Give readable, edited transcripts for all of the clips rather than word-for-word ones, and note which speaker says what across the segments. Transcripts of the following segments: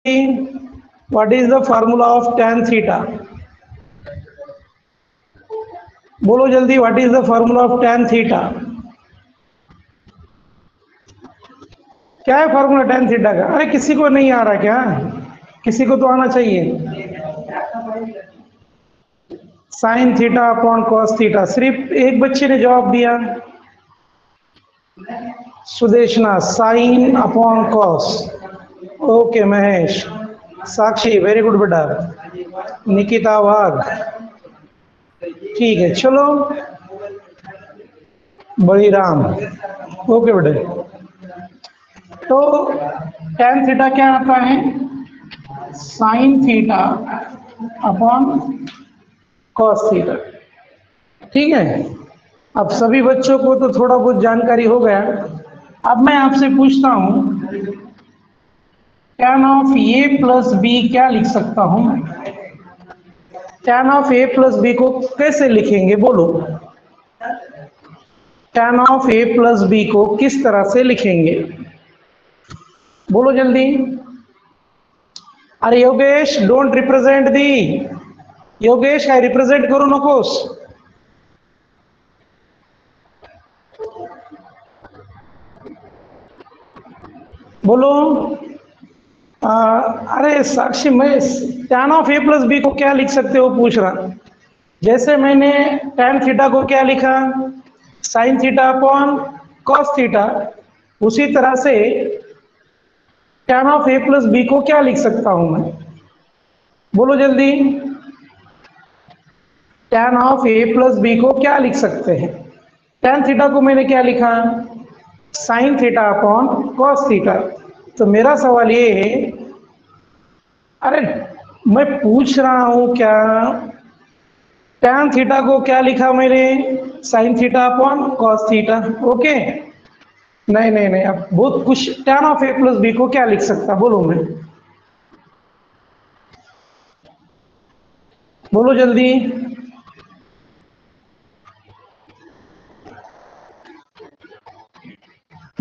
Speaker 1: What is the formula of tan theta? बोलो जल्दी, what is the formula of tan theta? क्या है formula tan theta का? अरे किसी को नहीं आ रहा क्या? किसी को तो आना चाहिए। Sine theta upon cos theta. सिर्फ एक बच्चे ने जवाब दिया, Sudeshna, sine upon cos. Okay Mahesh. Sakshi very good बेटा। निकिता वाघ ठीक है। चलो बलिराम ओके बेटे। तो tan थीटा क्या आता है? Sign theta upon cos theta. ठीक है, अब सभी बच्चों को तो थोड़ा बहुत जानकारी हो गया। अब मैं आपसे पूछता हूं, tan of A plus B क्या लिख सकता हूं? tan of A plus B को कैसे लिखेंगे बोलो? tan of A plus B को किस तरह से लिखेंगे? बोलो जल्दी। अरे Yogesh, don't represent the. Yogesh काय रिप्रेजेंट करू नकोस। बोलो। अरे साक्षी, मैं tan of A plus B को क्या लिख सकते हो पूछ रहा। जैसे मैंने tan थीटा को क्या लिखा? Sine theta upon cos theta, उसी तरह से tan of A plus B को क्या लिख सकता हूं मैं? बोलो जल्दी। tan of A plus B को क्या लिख सकते हैं? tan थीटा को मैंने क्या लिखा? Sine theta upon cos theta. तो मेरा सवाल ये है, अरे मैं पूछ रहा हूं क्या, tan थीटा को क्या लिखा मैंने? Sine theta upon cos theta. Okay. नहीं नहीं नहीं, अब बहुत कुछ। tan of A plus B को क्या लिख सकता बोलो मैं? बोलो जल्दी।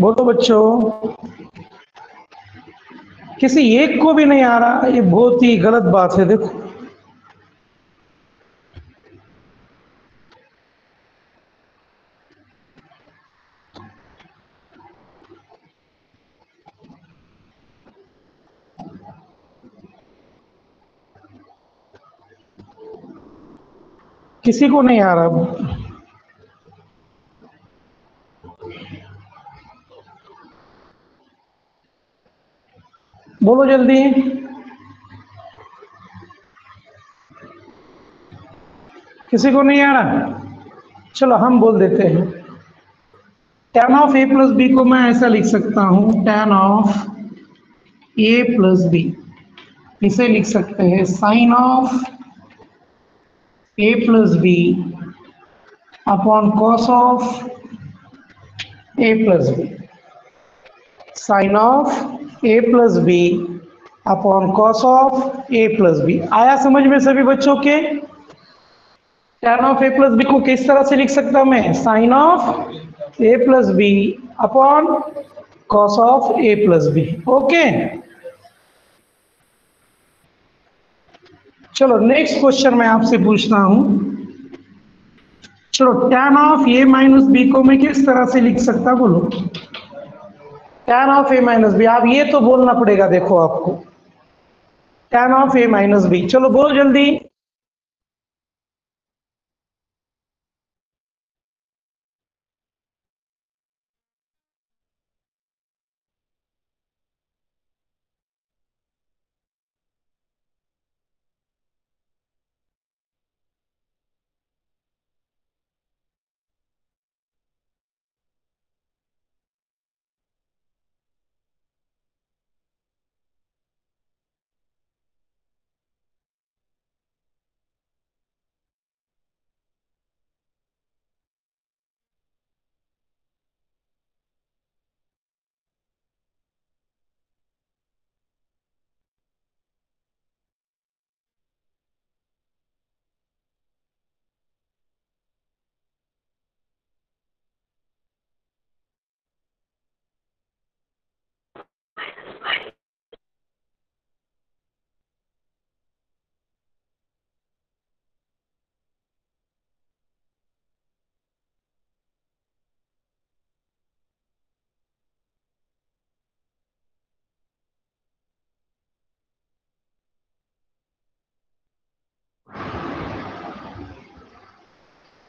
Speaker 1: बोलो बच्चों। किसी एक को भी नहीं आ रहा, ये बहुत ही गलत बात है। देखो, किसी को नहीं आ रहा। बोलो जल्दी। किसी को नहीं आ रहा? चलो हम बोल देते हैं। tan of A plus B को मैं ऐसा लिख सकता हूं, tan of A plus B. इसे लिख सकते हैं sine of A plus B upon cos of A plus B. Sine of A plus B upon cos of A plus B. आया समझ में सभी बच्चों के? tan of A plus B को किस तरह से लिख सकता हूं मैं? Sine of A plus B upon cos of A plus B. Okay. चलो नेक्स्ट क्वेश्चन मैं आपसे पूछता हूं। चलो tan of A minus B को मैं किस तरह से लिख सकता बोलो? tan of A minus B, आप ये तो बोलना पड़ेगा। देखो आपको tan of A minus B, चलो बोलो जल्दी।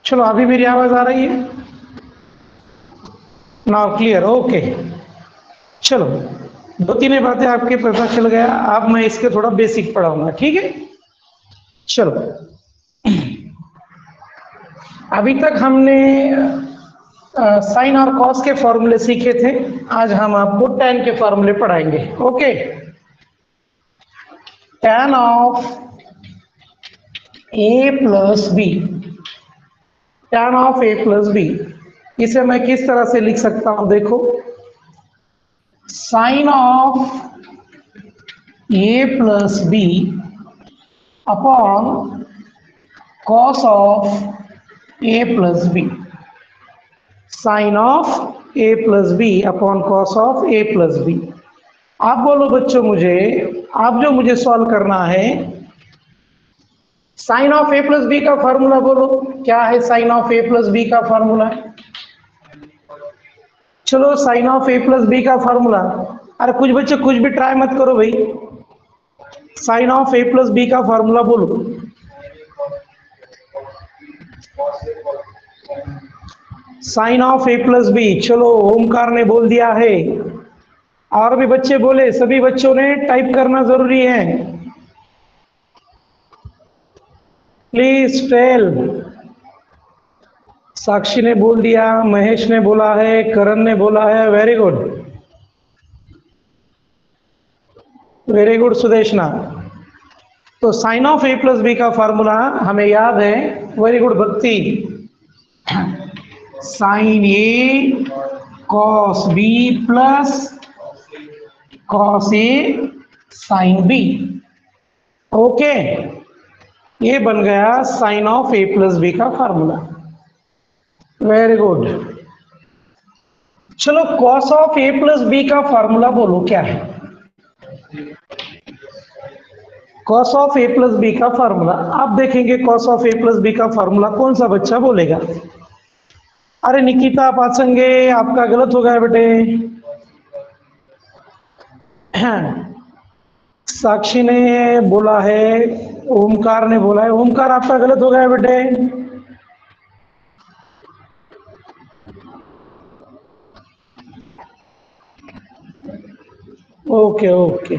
Speaker 1: चलो अभी मेरी आवाज आ रही है? Now clear, okay. चलो दो तीन बातें आपके पता चल गया। अब मैं इसके थोड़ा बेसिक पढ़ाऊंगा, ठीक है? चलो अभी तक हमने साइन और कॉस के फॉर्मूले सीखे थे। आज हम आपको tan के फॉर्मूले पढ़ाएंगे। Okay, tan of a plus B, tan of a plus B, इसे मैं किस तरह से लिख सकता हूं? देखो, sine of a plus B upon cos of a plus B, sine of a plus B upon cos of a plus B. आप बोलो बच्चों मुझे, आप जो मुझे सॉल्व करना है, sine of a plus B का फॉर्मूला बोलो, क्या है sine of a plus B का फॉर्मूला? चलो sine of a plus B का फॉर्मूला, अरे कुछ बच्चे कुछ भी ट्राई मत करो भाई, sine of a plus B का फॉर्मूला बोलो। Sine of a plus B, चलो ओमकार ने बोल दिया है, और भी बच्चे बोले, सभी बच्चों ने टाइप करना जरूरी है। Please tell. साक्षी ने बोल दिया, महेश ने बोला है, करण ने बोला है, very good, very good Sudeshna. तो sine of a plus B का फॉर्मूला हमें याद है, very good Bhakti, sine A cos B plus cos A sine B. Okay, ये बन गया sine of a plus B का फॉर्मूला, वेरी गुड। चलो cos of a plus B का फॉर्मूला बोलो, क्या है cos of a plus B का फॉर्मूला? आप देखेंगे cos of a plus B का फॉर्मूला कौन सा बच्चा बोलेगा? अरे निकिता पाचंगे, आपका गलत हो गया बेटे। साक्षी ने बोला है, ओमकार ने बोला है, ओमकार आपका गलत हो गया बेटे। ओके ओके,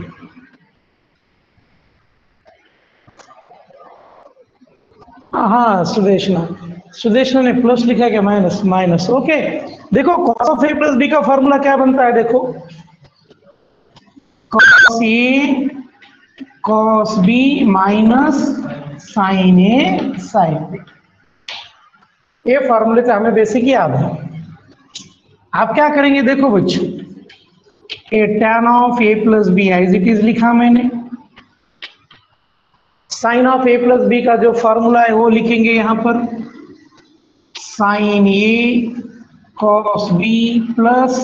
Speaker 1: हाँ सुदेशना, सुदेशना ने प्लस लिखा है क्या माइनस? Minus, okay. देखो cos of A plus B का फॉर्मूला क्या बनता है, देखो cos A cos B minus sine A sine B. ये फॉर्मूले से हमें बेसिक याद है। आप क्या करेंगे, देखो बच्चों, A tan of A plus B as it is लिखा मैंने, sine of A plus B का जो फॉर्मूला है वो लिखेंगे यहां पर, sine A cos B plus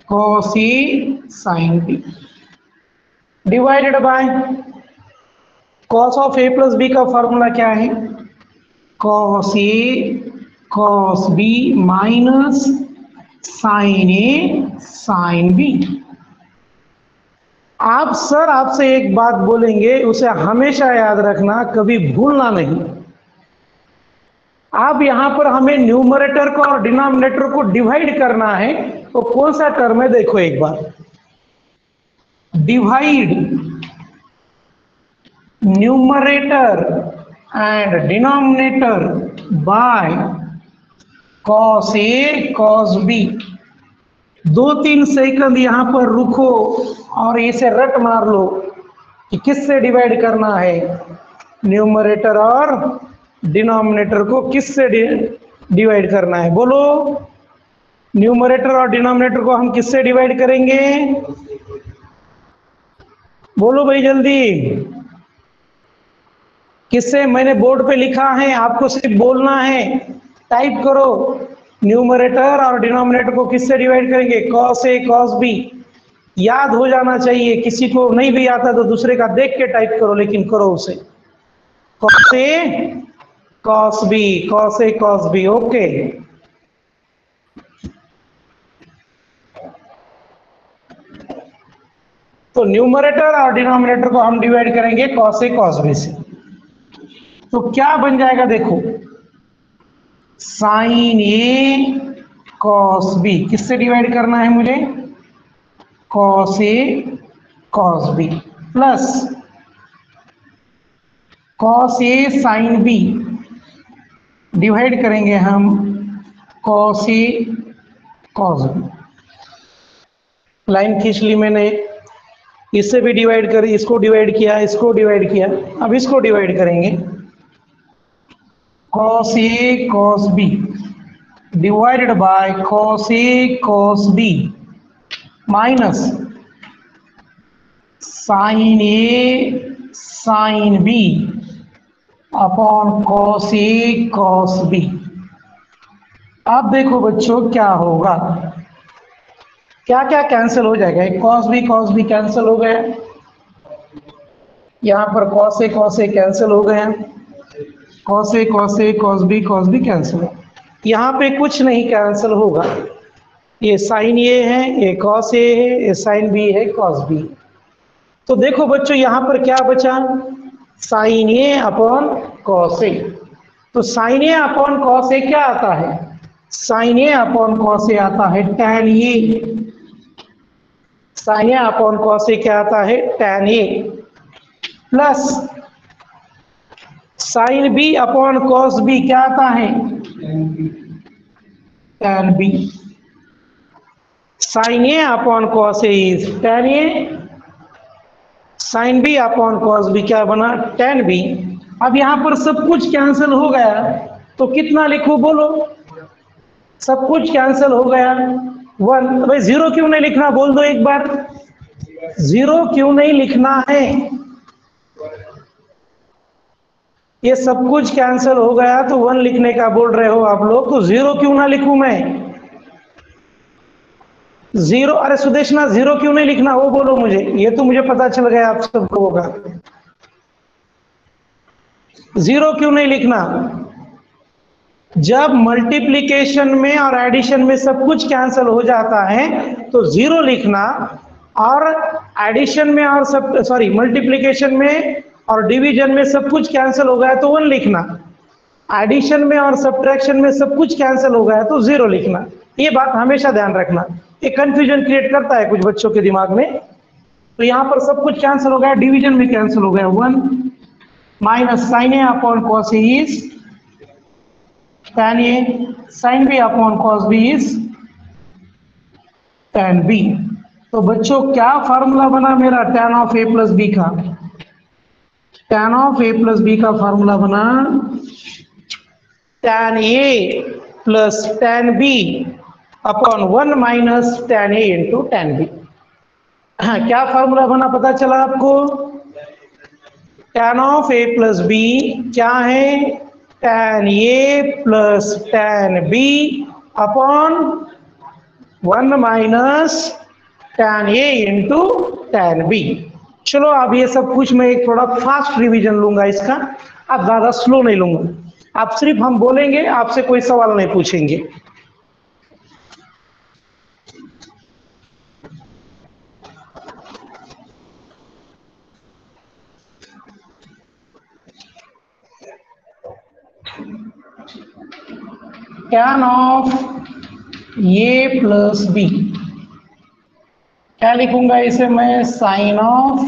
Speaker 1: cos A sine B divided by cos of A plus B का फॉर्मूला क्या है, cos A cos B minus sine A sine B. आप सर आपसे एक बात बोलेंगे, उसे हमेशा याद रखना, कभी भूलना नहीं। आप यहां पर हमें न्यूमरेटर को और डिनोमिनेटर को डिवाइड करना है, तो कौन सा टर्म है देखो एक बार, divide numerator and denominator by cos A cos B. 2-3 second यहां पर रुको और इसे रट मार लो कि किससे डिवाइड करना है, न्यूमरेटर और डिनोमिनेटर को किससे डिवाइड करना है? बोलो, न्यूमरेटर और डिनोमिनेटर को हम किससे डिवाइड करेंगे? बोलो भाई जल्दी, किससे? मैंने बोर्ड पे लिखा है, आपको सिर्फ बोलना है, टाइप करो, न्यूमरेटर और डिनोमिनेटर को किससे डिवाइड करेंगे? Cos A cos B. याद हो जाना चाहिए, किसी को नहीं भी आता तो दूसरे का देख के टाइप करो, लेकिन करो उसे, cos A cos B, cos A cos B. Okay, तो न्यूमरेटर और डिनोमिनेटर को हम डिवाइड करेंगे कॉस ए कॉस बी से। तो क्या बन जाएगा देखो, साइन ए कॉस बी, किससे डिवाइड करना है मुझे, cos A cos B, plus cos A sine B, divide करेंगे हम cos A cos B. Line खींच ली मैंने, इससे भी डिवाइड कर, इसको डिवाइड किया, इसको डिवाइड किया, अब इसको डिवाइड करेंगे, cos A cos B divided by cos A cos B minus sin A sin B upon cos A cos B। अब देखो बच्चों क्या होगा, क्या क्या कैंसिल हो जाएगा, cos B कैंसिल हो गया, यहाँ पर cos A कैंसिल हो गया, cos A cos B cancel, यहाँ पे कुछ नहीं कैंसिल होगा, ये साइन ए है, ये cos A है, ये साइन B है, cos B। तो देखो बच्चों यहाँ पर क्या बचा, sine A upon cos A। तो sine A upon cos A क्या आता है, sine A upon cos A आता है tan A, sine A upon cos A क्या आता है tan A, plus sine B upon cos B क्या आता है tan B, sine A upon cos A is tan A, sine B upon cos B क्या बना tan बी। अब यहाँ पर सब कुछ कैंसिल हो गया, तो कितना लिखूं बोलो, सब कुछ कैंसिल हो गया 1, भाई जीरो क्यों नहीं लिखना बोल दो एक बार, जीरो क्यों नहीं लिखना है, ये सब कुछ कैंसिल हो गया तो 1 लिखने का बोल रहे हो आप लोग, तो जीरो क्यों ना लिखूं मैं, जीरो, अरे सुदेशना जीरो क्यों नहीं लिखना वो बोलो मुझे, ये तो मुझे पता चल गया आप सब लोगों का, जीरो क्यों नहीं लिखना, जब मल्टीप्लिकेशन में और एडिशन में सब कुछ कैंसिल हो जाता है तो जीरो लिखना, और एडिशन में और सब सॉरी मल्टीप्लिकेशन में और डिवीजन में सब कुछ कैंसिल हो गया तो 1 लिखना, एडिशन में और सब्ट्रैक्शन में सब कुछ कैंसिल हो गया तो 0 लिखना। ये बात हमेशा ध्यान रखना, ये कंफ्यूजन क्रिएट करता है कुछ बच्चों के दिमाग में। तो यहाँ पर सब कुछ कैंसिल हो गया, डिवीजन में कैंसिल हो गया 1 minus sine A upon cos A is tan A, sin B upon cos B is tan B। तो बच्चों क्या फार्मूला बना मेरा tan of A plus B का, tan of A plus B का फार्मूला बना tan A plus tan B upon 1 minus tan A into tan B। हाँ क्या फार्मूला बना पता चला आपको, tan of A plus B क्या है tan A plus tan B upon 1 minus tan A into tan B। चलो अब ये सब कुछ मैं एक थोड़ा फास्ट रिवीजन लूंगा इसका, अब ज्यादा स्लो नहीं लूंगा, आप सिर्फ हम बोलेंगे, आपसे कोई सवाल नहीं पूछेंगे। tan of A plus B क्या लिखूंगा इसे मैं, sine of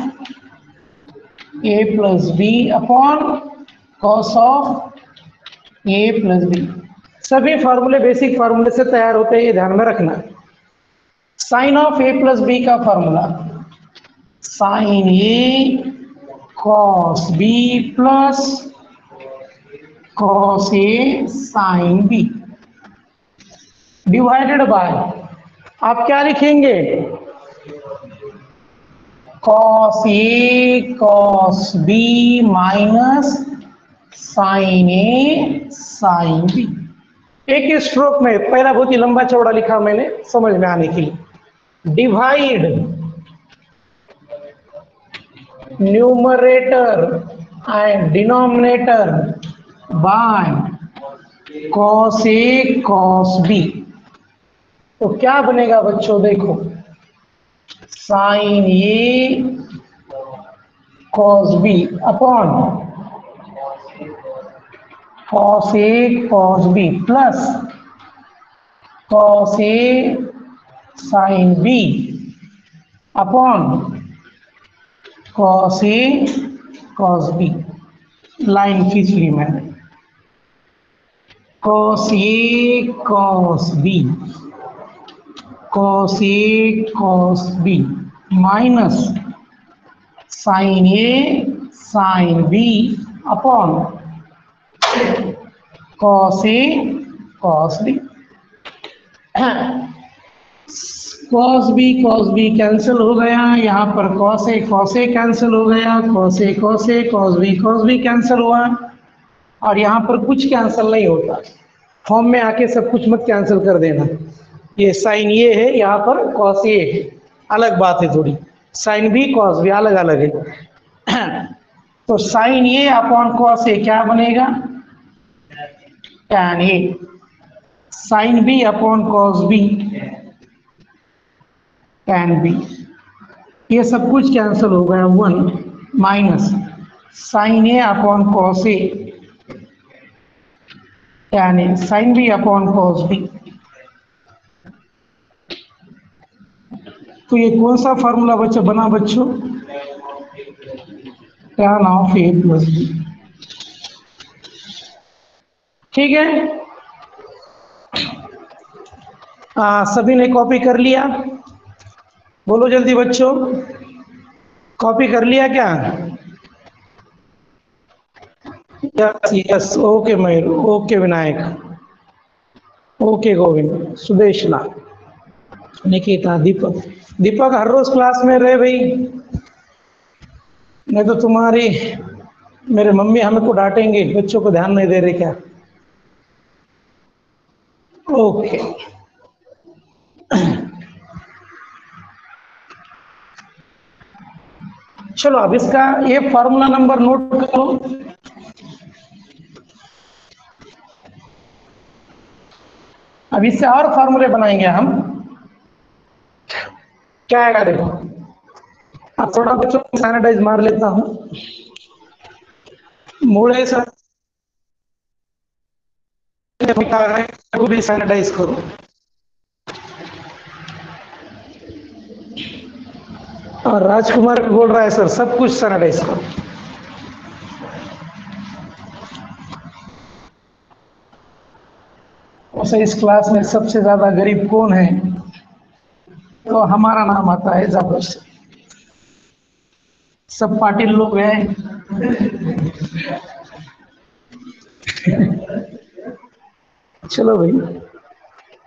Speaker 1: A plus B upon cos of A plus B. सभी फार्मूले बेसिक फार्मूले से तैयार होते हैं, ये ध्यान में रखना। Sine of A plus B का formula sine A cos B plus cos A sine B divided by, आप क्या लिखेंगे cos A cos B minus sine A sine B। एक ही स्ट्रोक में, पहला बहुत ही लंबा चौड़ा लिखा मैंने समझ में आने के लिए, divide numerator and denominator by cos A cos B। तो क्या बनेगा बच्चों देखो, sine A cos B upon cos A cos B plus cos A sin B upon cos A cos B। Line खींच ली मैंने। cos A cos B cos A cos B minus sin A sin B upon cos A cos B। cos B cancel हो गया, यहाँ पर cos A cancel हो गया, cos A cos B cancel हुआ, और यहाँ पर कुछ कैंसिल नहीं होता। फॉर्म में आके सब कुछ मत कैंसिल कर देना। ये साइन ये है, यहाँ पर cos A है, अलग बात है थोड़ी। साइन B cos B अलग अलग है। तो sine A upon cos A क्या बनेगा? tan A। Sine B upon cos B tan B। ये सब कुछ कैंसिल हो गया, 1 minus sine A upon cos A tan A sine B upon cos B। तो ये कौन सा फार्मूला बना बच्चों? tan of A plus B। ठीक है, सभी ने कॉपी कर लिया? बोलो जल्दी बच्चों, कॉपी कर लिया क्या? यस यस, ओके मयूर, ओके विनायक, ओके गोविंद, सुदेश लाल, निकिता, दीपक। दीपक हर रोज क्लास में रहे भाई, नहीं तो तुम्हारी मेरे मम्मी हमको डांटेंगे, बच्चों को ध्यान नहीं दे रहे क्या। ओके, चलो अब इसका ये फॉर्मूला नंबर नोट करो। अब इससे और फॉर्मूले बनाएंगे हम। क्या आएगा देखो, अब थोड़ा बच्चों को सैनिटाइज मार लेता हूं। मूड़े से भी सैनिटाइज करो। और राजकुमार भी बोल रहा है सर सब कुछ सैनिटाइज करो। वैसे इस क्लास में सबसे ज्यादा गरीब कौन है? तो हमारा नाम आता है जाबर से। सब पाटिल लोग हैं। चलो भाई,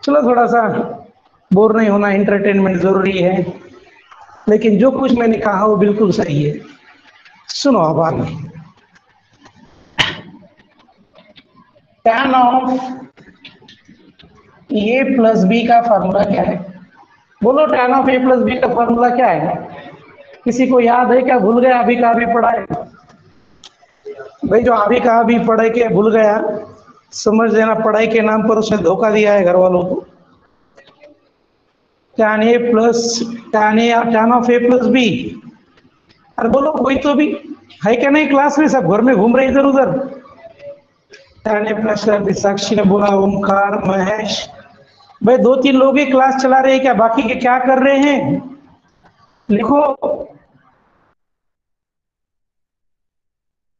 Speaker 1: चलो थोड़ा सा बोर नहीं होना, एंटरटेनमेंट जरूरी है, लेकिन जो कुछ मैंने कहा वो बिल्कुल सही है। सुनो अब आगे, tan of A plus B का फॉर्मूला क्या है? बोलो tan of A plus B का फॉर्मूला क्या है? किसी को याद है क्या? भूल गया? अभी का अभी पढ़ा है भाई, जो अभी का अभी पढ़े के भूल गया समझ लेना पढ़ाई के नाम पर उसने धोखा दिया है घर वालों को। tan A plus tan of A plus B. अरे बोलो कोई तो भी है क्या? नहीं क्लास में सब घर में घूम रहे इधर उधर। tan A प्लस साक्षी ने बोला, ओमकार, महेश, भाई 2-3 लोग ही क्लास चला रहे हैं क्या? बाकी के क्या कर रहे हैं? लिखो।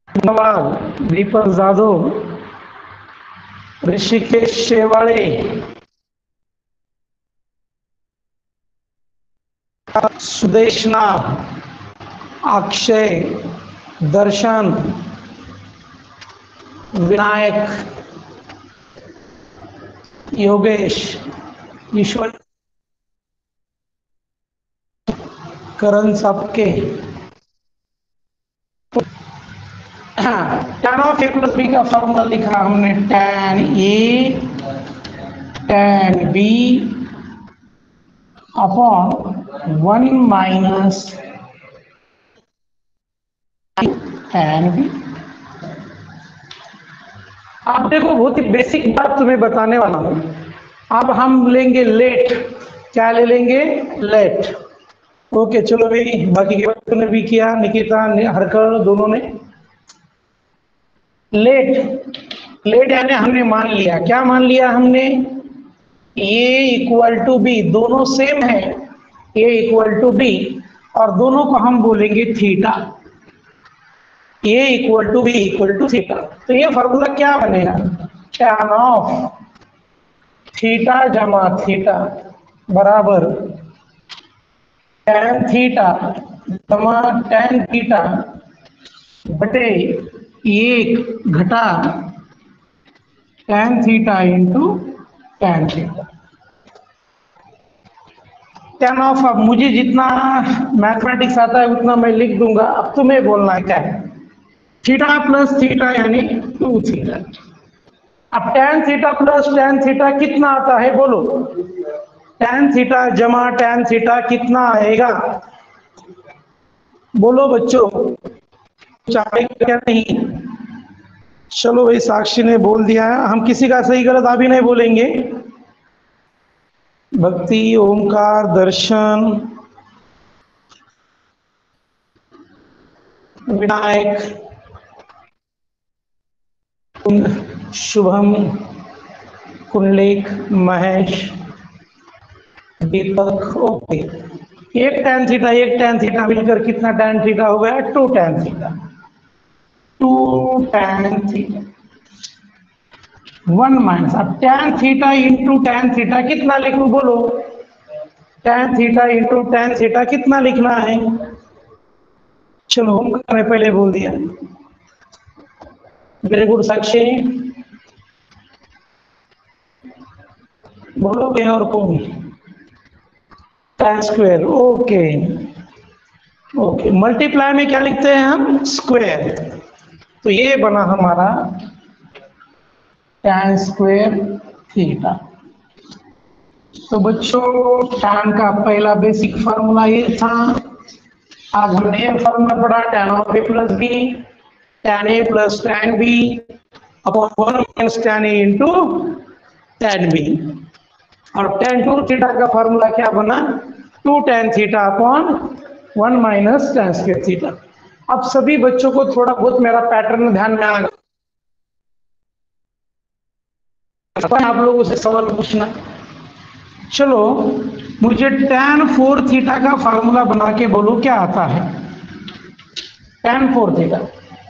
Speaker 1: नवाब, दीपक जादव, ऋषिकेश शेवाड़े, सुदेशना, अक्षय, दर्शन, विनायक, योगेश, ईश्वर, करण सबके। tan of A plus B का फॉर्मूला लिखा हमने, tan A tan B upon 1 minus tan B। आप देखो बहुत ही बेसिक बात तुम्हें बताने वाला हूं। अब हम लेंगे लेट। क्या ले लेंगे? लेट। ओके चलो भाई, बाकी के बच्चों ने भी किया, निकिता ने, हरकर, दोनों ने। लेट लेट यानी हमने मान लिया, क्या मान लिया हमने, ए इक्वल टू बी, दोनों सेम है, ए इक्वल टू बी, और दोनों को हम बोलेंगे theta, A equal to B equal to theta. तो ये फॉर्मूला क्या बनेगा, टैन ऑफ थीटा जमा थीटा बराबर टैन थीटा जमा टैन थीटा बटे एक घटा tan theta into tan theta. Tan of, अब मुझे जितना मैथमेटिक्स आता है उतना मैं लिख दूंगा, अब तुम्हें बोलना क्या है, थीटा प्लस थीटा यानी 2 थीटा। अब tan theta plus tan theta कितना आता है बोलो, टैन थीटा जमा टैन थीटा कितना आएगा, बोलो बच्चों, कुछ आएगा क्या नहीं। चलो भाई, साक्षी ने बोल दिया है, हम किसी का सही गलत अभी नहीं बोलेंगे। भक्ति, ओमकार, दर्शन, विनायक, शुभम, कुंडलेक, महेश, दीपक, ओके। एक टैन थीटा मिलकर कितना टैन थीटा हो गया, 2 tan theta, 2 tan theta 1 minus, अब tan theta into tan theta कितना लिखूं बोलो, tan theta into tan theta कितना लिखना है, चलो हमने पहले बोल दिया, वेरी गुड साक्षी, बोलोगे और कौन, tan square, okay okay, multiply में क्या लिखते हैं हम, स्क्वायर, तो ये बना हमारा टैन स्क्वायर थीटा। तो बच्चों टैन का पहला बेसिक फार्मूला ये था, आज हमने ये फार्मूला पढ़ा, tan of A plus B tan A plus tan B upon 1 minus tan A into tan B, और टैन 2 थीटा का फार्मूला क्या बना, 2 tan theta upon 1 minus tan square theta. अब सभी बच्चों को थोड़ा बहुत मेरा पैटर्न ध्यान में आ गया, आप लोगों से सवाल पूछना। चलो मुझे टैन 4 थीटा का फार्मूला बना के बोलो क्या आता है, टैन 4 थीटा,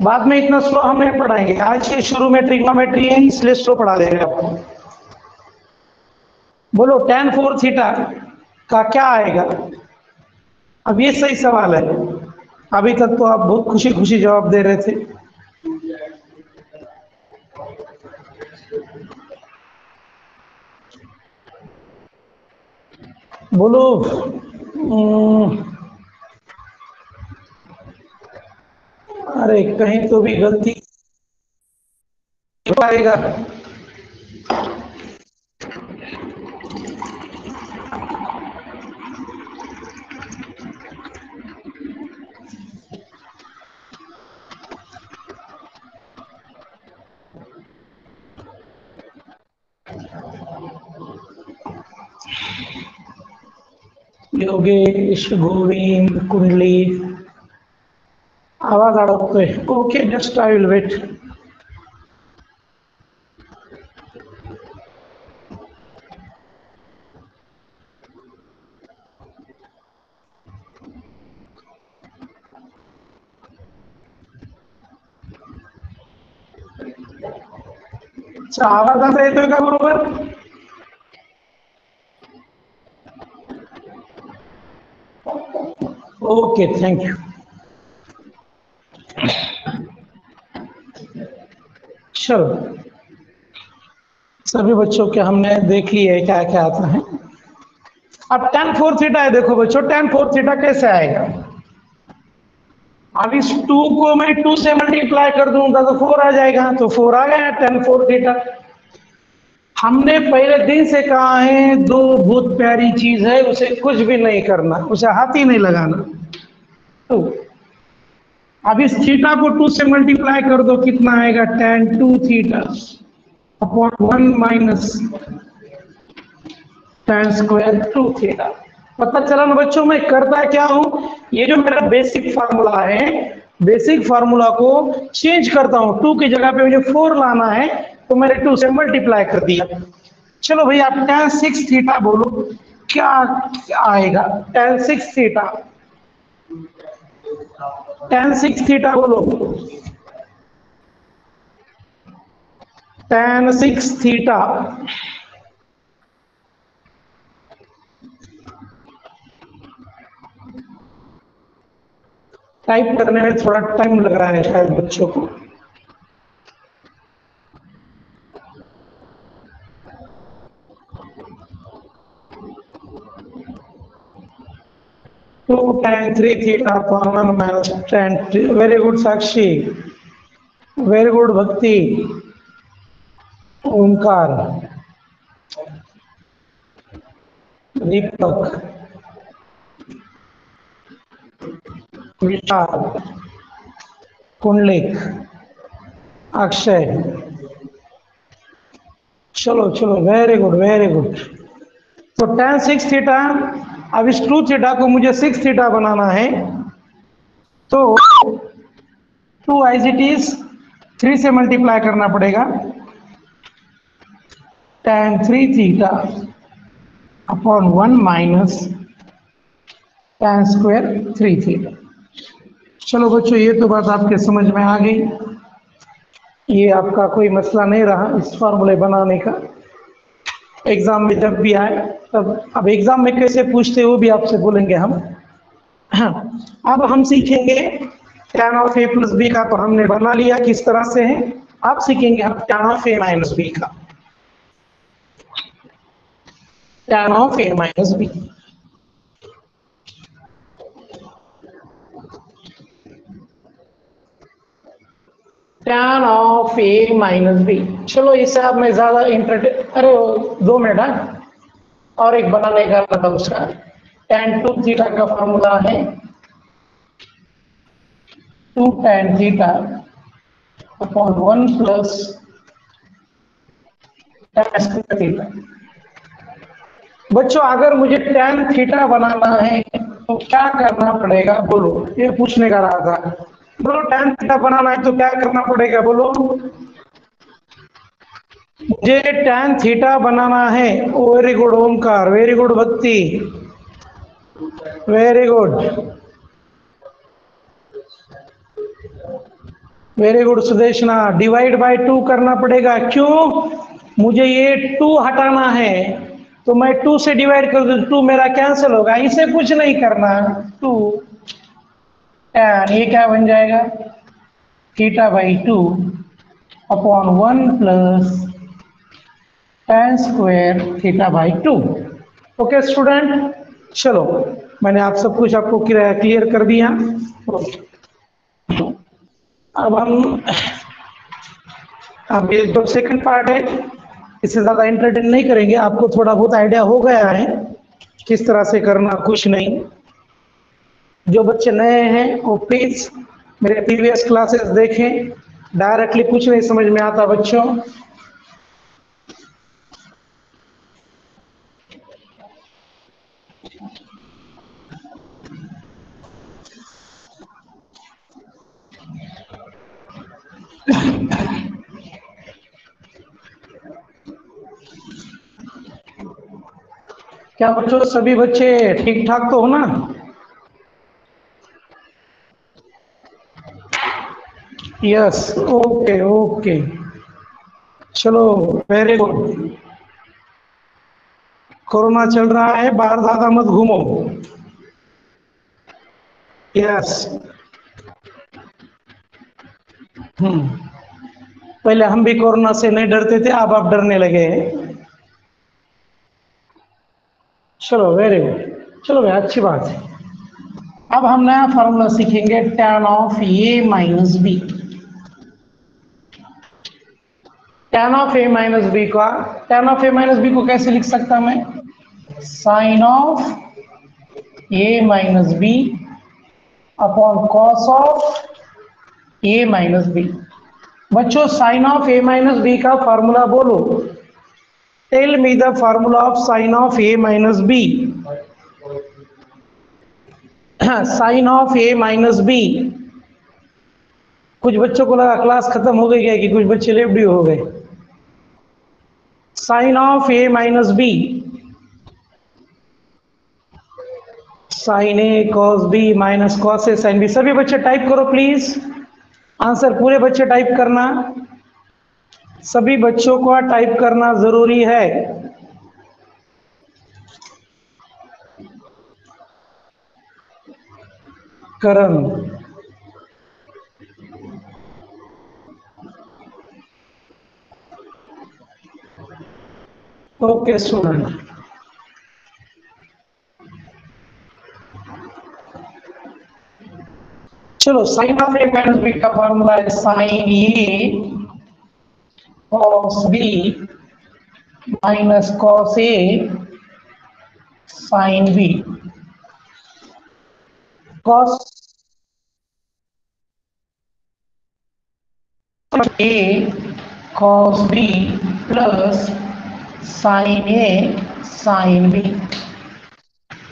Speaker 1: बाद में इतना स्लो हम नहीं पढ़ाएंगे, आज के शुरू में ट्रिग्नोमेट्री है इसलिए स्लो पढ़ा देंगे आपको। बोलो टैन 4 थीटा का क्या आएगा, अब ये सही सवाल है, अभी तक तो आप बहुत खुशी खुशी जवाब दे रहे थे। बोलो, अरे कहीं तो भी गलती आएगा, योगेश, गोविंद, कुंडली, आवाज अड़कते, okay just I will wait. आवाज आता येतोय का बरोबर, ओके थैंक यू। चलो सभी बच्चों के हमने देख लिया है क्या क्या आता है। अब tan 4 थीटा है, देखो बच्चों tan 4 थीटा कैसे आएगा, अब इस 2 को मैं 2 से मल्टीप्लाई कर दूंगा तो 4 आ जाएगा, तो 4 आ गया tan 4 थीटा। हमने पहले दिन से कहा है दो बहुत प्यारी चीज है, उसे कुछ भी नहीं करना, उसे हाथ ही नहीं लगाना। तो अब इस थीटा को 2 से मल्टीप्लाई कर दो, कितना आएगा tan 2 theta upon 1 minus tan square 2 theta. पता चला ना बच्चों, मैं करता क्या हूं, ये जो मेरा बेसिक फार्मूला है, बेसिक फार्मूला को चेंज करता हूं, 2 की जगह पे मुझे 4 लाना है, तो मैंने 2 से मल्टीप्लाई कर दिया। चलो भाई आप tan 6 थीटा बोलो, क्या आएगा? tan 6 थीटा, tan 6 थीटा बोलो, tan 6 थीटा। टाइप करने में थोड़ा टाइम लग रहा है शायद बच्चों को। Two tan 3 theta upon 1 minus tan। Very good Sakshi, very good Bhakti, Omkar, Deepak, Vishal, Kundalik, Akshay. चलो चलो, वेरी गुड वेरी गुड। तो tan 6 थीटा, अब इस 2 थीटा को मुझे 6 थीटा बनाना है, तो 2 एज इट इज 3 से मल्टीप्लाई करना पड़ेगा। tan 3 theta upon 1 minus tan square 3 theta. चलो बच्चों, ये तो बात आपके समझ में आ गई, ये आपका कोई मसला नहीं रहा इस फार्मूले बनाने का। एग्जाम में जब भी आए तब, अब एग्जाम में कैसे पूछते वो भी आपसे बोलेंगे हम। हाँ, अब हम सीखेंगे tan of a plus B का, तो हमने बना लिया किस तरह से है। अब सीखेंगे हम tan of a minus B का, tan of a minus B. tan of a minus B, चलो इसे अब मैं ज्यादा अरे 2 मिनट, और एक बनाने का मतलब उसका tan 2 थीटा का फॉर्मूला है 2 tan theta upon 1 plus tan square theta. बच्चों अगर मुझे tan थीटा बनाना है तो क्या करना पड़ेगा बोलो, ये पूछने का रहा था। बोलो tan थीटा बनाना है तो क्या करना पड़ेगा बोलो। मुझे tan थीटा बनाना है। Very good Omkar, very good Bhakti, very good, very good Sudeshna. Divide by 2 करना पड़ेगा, क्यों? मुझे ये 2 हटाना है, तो मैं 2 से डिवाइड कर दूं, 2 मेरा कैंसिल होगा, इसे कुछ नहीं करना। 2 tan, ये क्या बन जाएगा? Theta by 2 upon 1 plus tan square theta by 2। Okay student, चलो मैंने आप सब कुछ आपको क्लियर कर दिया। अब ये जो सेकंड पार्ट है, इससे ज्यादा एंटरटेन नहीं करेंगे, आपको थोड़ा बहुत आइडिया हो गया है किस तरह से करना, कुछ नहीं। जो बच्चे नए हैं वो प्लीज मेरे प्रीवियस क्लासेस देखें, डायरेक्टली कुछ नहीं समझ में आता बच्चों। क्या बच्चों, सभी बच्चे ठीक ठाक तो हो ना? यस, ओके ओके, चलो वेरी गुड। कोरोना चल रहा है, बाहर ज्यादा मत घूमो। यस, पहले हम भी कोरोना से नहीं डरते थे, अब आप डरने लगे हैं। चलो वेरी गुड, चलो भाई अच्छी बात है। अब हम नया फॉर्मूला सीखेंगे tan of A minus B. tan of A minus B का, tan of A minus B को कैसे लिख सकता मैं? Sine of A minus B upon cos of A minus B. बच्चों sine of A minus B का formula बोलो। Tell me the formula of sine of A minus B. Sine of A minus B. कुछ बच्चों को लगा class खत्म हो गई क्या, कि कुछ बच्चे लेफ्ट हो गए? Sine of A minus B, sine A cos B minus cos A sine B. सभी बच्चे टाइप करो प्लीज, आंसर पूरे बच्चे टाइप करना, सभी बच्चों को टाइप करना जरूरी है। करण, ओके स्टूडेंट, चलो sine of A minus B का फॉर्मूला है sine A cos B minus cos A sine B. Cos A cos B plus sine A sine B.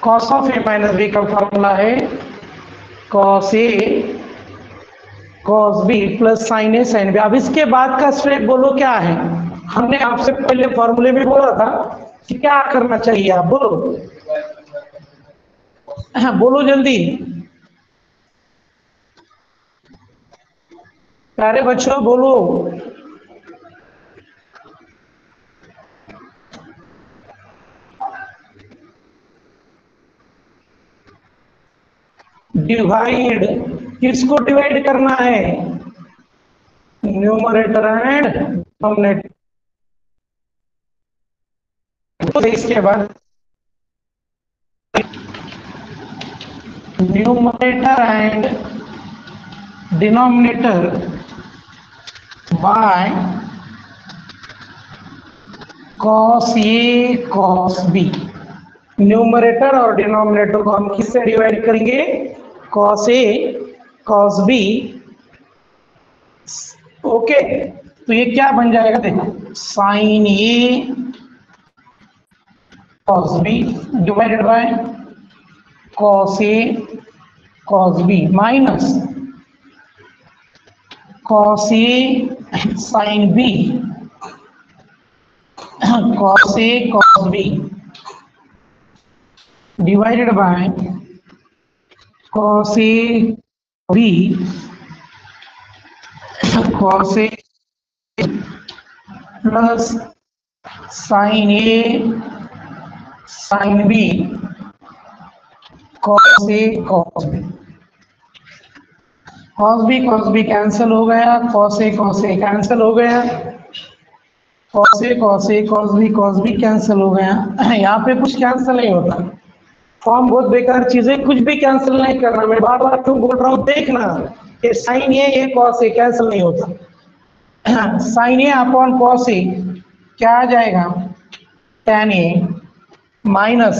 Speaker 1: Cos of A minus B का formula है cos A cos B plus sine A sine B. अब इसके बाद का step बोलो क्या है? हमने आपसे पहले फॉर्मूले में बोला था कि क्या करना चाहिए, आप बोलो, बोलो जल्दी प्यारे बच्चों बोलो। डिवाइड, किसको डिवाइड करना है? Numerator and denominator. तो इसके बाद numerator and denominator by cos A cos B. Numerator और डिनोमिनेटर को हम किससे डिवाइड करेंगे? Cos A cos B. Okay, तो ये क्या बन जाएगा देखो, sine A cos B divided by cos A cos B minus cos A sine B cos A cos B divided by cos A B cos A plus sine A sine B cos A cos B. Cos B cancel हो गया, cos A cancel हो गया, cos A cos B cancel हो गया। यहाँ पे कुछ cancel नहीं होता, फॉर्म बहुत बेकार चीज है, कुछ भी कैंसिल नहीं करना। मैं बार बार क्यों बोल रहा हूँ, देखना ये sine A cos A cancel नहीं होता। Sine A upon cos A क्या आ जाएगा? tan A minus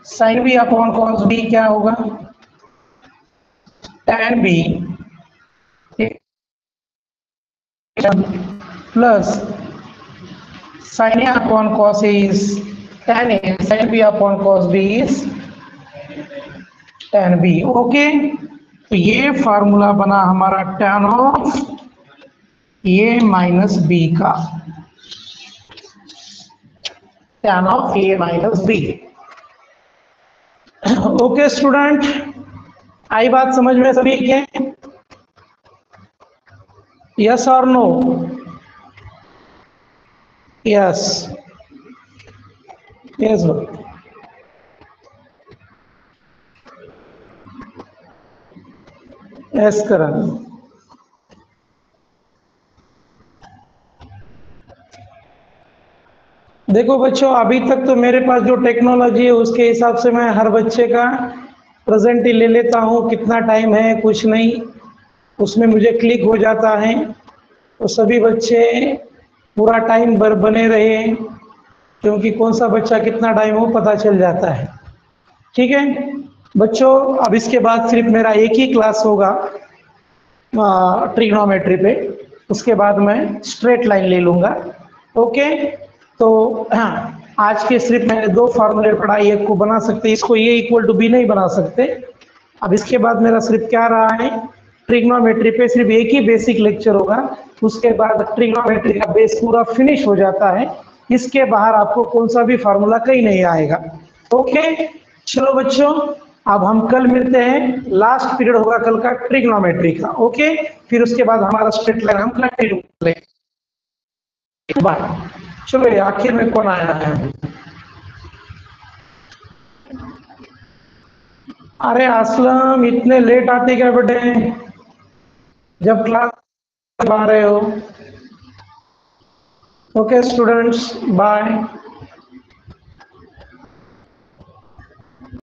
Speaker 1: sine B upon cos B क्या होगा? tan B plus sine A upon cos A is tan A, sine B upon cos B is tan B. Okay, तो ये formula बना हमारा tan of A minus B का, tan of A minus B. Okay student, आई बात समझ में सभी के? यस और नो? यस यस यस करण। देखो बच्चों, अभी तक तो मेरे पास जो टेक्नोलॉजी है उसके हिसाब से मैं हर बच्चे का प्रेजेंट ही ले लेता हूँ, कितना टाइम है कुछ नहीं, उसमें मुझे क्लिक हो जाता है। तो सभी बच्चे पूरा टाइम बने रहे, क्योंकि कौन सा बच्चा कितना टाइम हो पता चल जाता है। ठीक है बच्चों, अब इसके बाद सिर्फ मेरा एक ही क्लास होगा ट्रिग्नोमेट्री पे, उसके बाद मैं स्ट्रेट लाइन ले लूँगा। ओके, तो हाँ, आज के सिर्फ मैंने दो फार्मूले पढ़ाई, एक को बना सकते, इसको ए इक्वल टू बी नहीं बना सकते। अब इसके बाद मेरा सिर्फ क्या रहा है, ट्रिग्नोमेट्री पे सिर्फ एक ही बेसिक लेक्चर होगा, उसके बाद ट्रिग्नोमेट्री का बेस पूरा फिनिश हो जाता है। इसके बाहर आपको कौन सा भी फॉर्मूला कहीं नहीं आएगा। ओके, चलो बच्चों, अब हम कल मिलते हैं। लास्ट पीरियड होगा कल का ट्रिग्नोमेट्री का। ओके, फिर उसके बाद हमारा स्ट्रेट लाइन हम कंटिन्यू करेंगे। बाय। चलो, ये आखिर में कौन आया है? अरे असलम, इतने लेट आते क्या बेटे जब क्लास आ रहे हो? Okay students, bye.